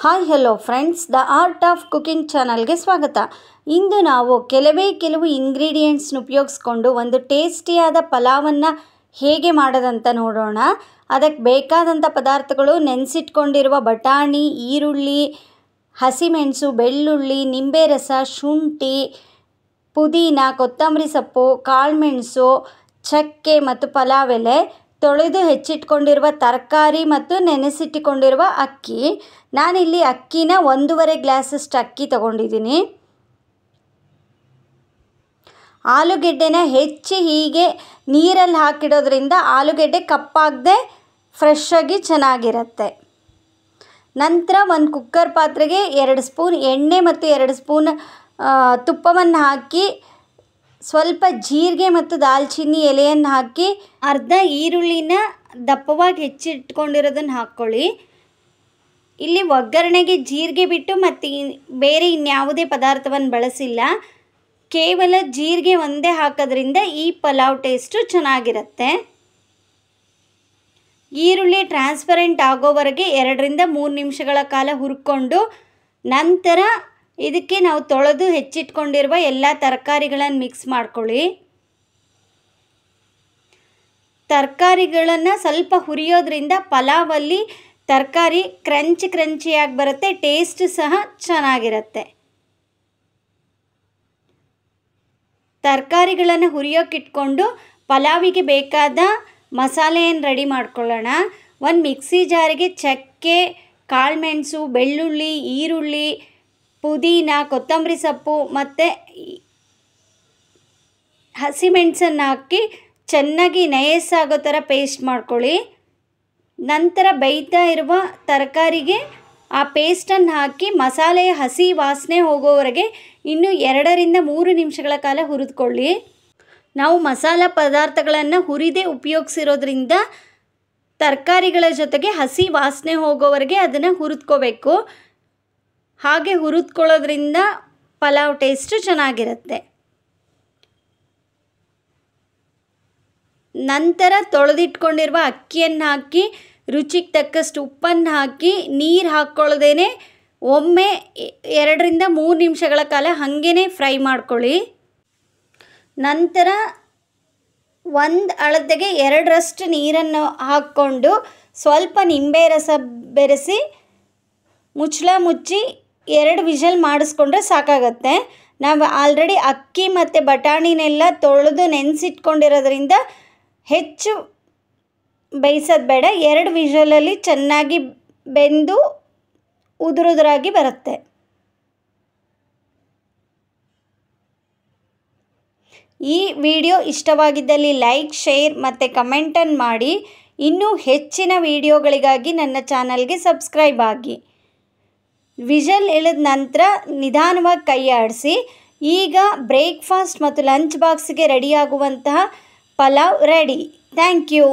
Hi hello friends, the art of cooking ಚಾನಲ್ಗೆ ಸ್ವಾಗತ. ಇಂದು ನಾವು ಕೆಲವು ಇಂಗ್ರೀಡಿಯೆಂಟ್ಸ್ನ ಉಪಯೋಗಿಸ್ಕೊಂಡು ಒಂದು ಟೇಸ್ಟಿಯಾದ ಪಲಾವನ್ನು ಹೇಗೆ ಮಾಡೋದಂತ ನೋಡೋಣ. ಅದಕ್ಕೆ ಬೇಕಾದಂಥ ಪದಾರ್ಥಗಳು ನೆನೆಸಿಟ್ಕೊಂಡಿರುವ ಬಟಾಣಿ, ಈರುಳ್ಳಿ, ಹಸಿಮೆಣಸು, ಬೆಳ್ಳುಳ್ಳಿ, ನಿಂಬೆ ರಸ, ಶುಂಠಿ, ಪುದೀನ, ಕೊತ್ತಂಬರಿ ಸೊಪ್ಪು, ಕಾಳುಮೆಣಸು, ಚಕ್ಕೆ ಮತ್ತು ಪಲಾವ್ ಎಲೆ, ತೊಳೆದು ಹೆಚ್ಚಿಟ್ಕೊಂಡಿರುವ ತರಕಾರಿ ಮತ್ತು ನೆನೆಸಿಟ್ಟುಕೊಂಡಿರುವ ಅಕ್ಕಿ. ನಾನಿಲ್ಲಿ ಅಕ್ಕಿನ 1.5 ಗ್ಲಾಸಷ್ಟು ಅಕ್ಕಿ ತಗೊಂಡಿದ್ದೀನಿ. ಆಲೂಗೆಡ್ಡೆನ ಹೆಚ್ಚಿ ಹೀಗೆ ನೀರಲ್ಲಿ ಹಾಕಿಡೋದ್ರಿಂದ ಆಲೂಗೆಡ್ಡೆ ಕಪ್ಪಾಗದೆ ಫ್ರೆಶ್ ಆಗಿ ಚೆನ್ನಾಗಿರುತ್ತೆ. ನಂತರ ಒಂದು ಕುಕ್ಕರ್ ಪಾತ್ರೆಗೆ 2 ಸ್ಪೂನ್ ಎಣ್ಣೆ ಮತ್ತು 2 ಸ್ಪೂನ್ ತುಪ್ಪವನ್ನು ಹಾಕಿ ಸ್ವಲ್ಪ ಜೀರಿಗೆ ಮತ್ತು ದಾಲ್ಚಿನ್ನಿ ಎಲೆಯನ್ನು ಹಾಕಿ ಅರ್ಧ ಈರುಳ್ಳಿನ ದಪ್ಪವಾಗಿ ಹೆಚ್ಚಿಟ್ಕೊಂಡಿರೋದನ್ನು ಹಾಕ್ಕೊಳ್ಳಿ. ಇಲ್ಲಿ ಒಗ್ಗರಣೆಗೆ ಜೀರಿಗೆ ಬಿಟ್ಟು ಮತ್ತು ಬೇರೆ ಇನ್ಯಾವುದೇ ಪದಾರ್ಥವನ್ನು ಬಳಸಿಲ್ಲ. ಕೇವಲ ಜೀರಿಗೆ ಒಂದೇ ಹಾಕೋದ್ರಿಂದ ಈ ಪಲಾವ್ ಟೇಸ್ಟು ಚೆನ್ನಾಗಿರುತ್ತೆ. ಈರುಳ್ಳಿ ಟ್ರಾನ್ಸ್ಪರೆಂಟ್ ಆಗೋವರೆಗೆ 2ರಿಂದ 3 ನಿಮಿಷಗಳ ಕಾಲ ಹುರ್ಕೊಂಡು ನಂತರ ಇದಕ್ಕೆ ನಾವು ತೊಳೆದು ಹೆಚ್ಚಿಟ್ಕೊಂಡಿರುವ ಎಲ್ಲ ತರಕಾರಿಗಳನ್ನು ಮಿಕ್ಸ್ ಮಾಡ್ಕೊಳ್ಳಿ. ತರಕಾರಿಗಳನ್ನು ಸ್ವಲ್ಪ ಹುರಿಯೋದ್ರಿಂದ ಪಲಾವಲ್ಲಿ ತರಕಾರಿ ಕ್ರಂಚಿಯಾಗಿ ಬರುತ್ತೆ, ಟೇಸ್ಟ್ ಸಹ ಚೆನ್ನಾಗಿರುತ್ತೆ. ತರಕಾರಿಗಳನ್ನು ಹುರಿಯೋಕ್ಕಿಟ್ಕೊಂಡು ಪಲಾವಿಗೆ ಬೇಕಾದ ಮಸಾಲೆಯನ್ನು ರೆಡಿ ಮಾಡ್ಕೊಳ್ಳೋಣ. ಒಂದು ಮಿಕ್ಸಿ ಜಾರಿಗೆ ಚಕ್ಕೆ, ಕಾಳುಮೆಣಸು, ಬೆಳ್ಳುಳ್ಳಿ, ಈರುಳ್ಳಿ, ಪುದೀನ, ಕೊತ್ತಂಬರಿ ಸೊಪ್ಪು ಮತ್ತು ಹಸಿಮೆಣಸನ್ನು ಹಾಕಿ ಚೆನ್ನಾಗಿ ನಯಸ್ಸಾಗೋ ಥರ ಪೇಸ್ಟ್ ಮಾಡ್ಕೊಳ್ಳಿ. ನಂತರ ಬೇಯ್ತಾ ಇರುವ ತರಕಾರಿಗೆ ಆ ಪೇಸ್ಟನ್ನು ಹಾಕಿ ಮಸಾಲೆಯ ಹಸಿ ವಾಸನೆ ಹೋಗೋವರೆಗೆ ಇನ್ನೂ 2ರಿಂದ 3 ನಿಮಿಷಗಳ ಕಾಲ ಹುರಿದುಕೊಳ್ಳಿ. ನಾವು ಮಸಾಲ ಪದಾರ್ಥಗಳನ್ನು ಹುರಿದೇ ಉಪಯೋಗಿಸಿರೋದ್ರಿಂದ ತರಕಾರಿಗಳ ಜೊತೆಗೆ ಹಸಿ ವಾಸನೆ ಹೋಗೋವರೆಗೆ ಅದನ್ನು ಹುರಿದ್ಕೋಬೇಕು. ಹಾಗೆ ಹುರಿದ್ಕೊಳ್ಳೋದ್ರಿಂದ ಪಲಾವ್ ಟೇಸ್ಟು ಚೆನ್ನಾಗಿರುತ್ತೆ. ನಂತರ ತೊಳೆದಿಟ್ಕೊಂಡಿರುವ ಅಕ್ಕಿಯನ್ನು ಹಾಕಿ ರುಚಿಗೆ ತಕ್ಕಷ್ಟು ಉಪ್ಪನ್ನು ಹಾಕಿ ನೀರು ಹಾಕ್ಕೊಳ್ಳೋದೇನೆ ಒಮ್ಮೆ 2ರಿಂದ 3 ನಿಮಿಷಗಳ ಕಾಲ ಹಾಗೇ ಫ್ರೈ ಮಾಡ್ಕೊಳ್ಳಿ. ನಂತರ 1 ಅಳತೆಗೆ 2ರಷ್ಟು ನೀರನ್ನು ಹಾಕ್ಕೊಂಡು ಸ್ವಲ್ಪ ನಿಂಬೆ ರಸ ಬೆರೆಸಿ ಮುಚ್ಚಳ ಮುಚ್ಚಿ 2 ವಿಷಲ್ ಮಾಡಿಸ್ಕೊಂಡ್ರೆ ಸಾಕಾಗತ್ತೆ. ನಾವು ಆಲ್ರೆಡಿ ಅಕ್ಕಿ ಮತ್ತು ಬಟಾಣಿನೆಲ್ಲ ತೊಳೆದು ನೆನೆಸಿಟ್ಕೊಂಡಿರೋದ್ರಿಂದ ಹೆಚ್ಚು ಬೇಯಿಸೋದು ಬೇಡ. 2 ವಿಷಲಲ್ಲಿ ಚೆನ್ನಾಗಿ ಬೆಂದು ಉದುರಾಗಿ ಬರುತ್ತೆ. ಈ ವಿಡಿಯೋ ಇಷ್ಟವಾಗಿದ್ದಲ್ಲಿ ಲೈಕ್, ಶೇರ್ ಮತ್ತು ಕಮೆಂಟನ್ನು ಮಾಡಿ. ಇನ್ನೂ ಹೆಚ್ಚಿನ ವಿಡಿಯೋಗಳಿಗಾಗಿ ನನ್ನ ಚಾನಲ್ಗೆ ಸಬ್ಸ್ಕ್ರೈಬ್ ಆಗಿ. ವಿಷಲ್ ಇಳಿದ ನಂತರ ನಿಧಾನವಾಗಿ ಕೈ ಆಡಿಸಿ. ಈಗ ಬ್ರೇಕ್ಫಾಸ್ಟ್ ಮತ್ತು ಲಂಚ್ ಬಾಕ್ಸ್ಗೆ ರೆಡಿಯಾಗುವಂತಹ ಪಲಾವ್ ರೆಡಿ. Thank you.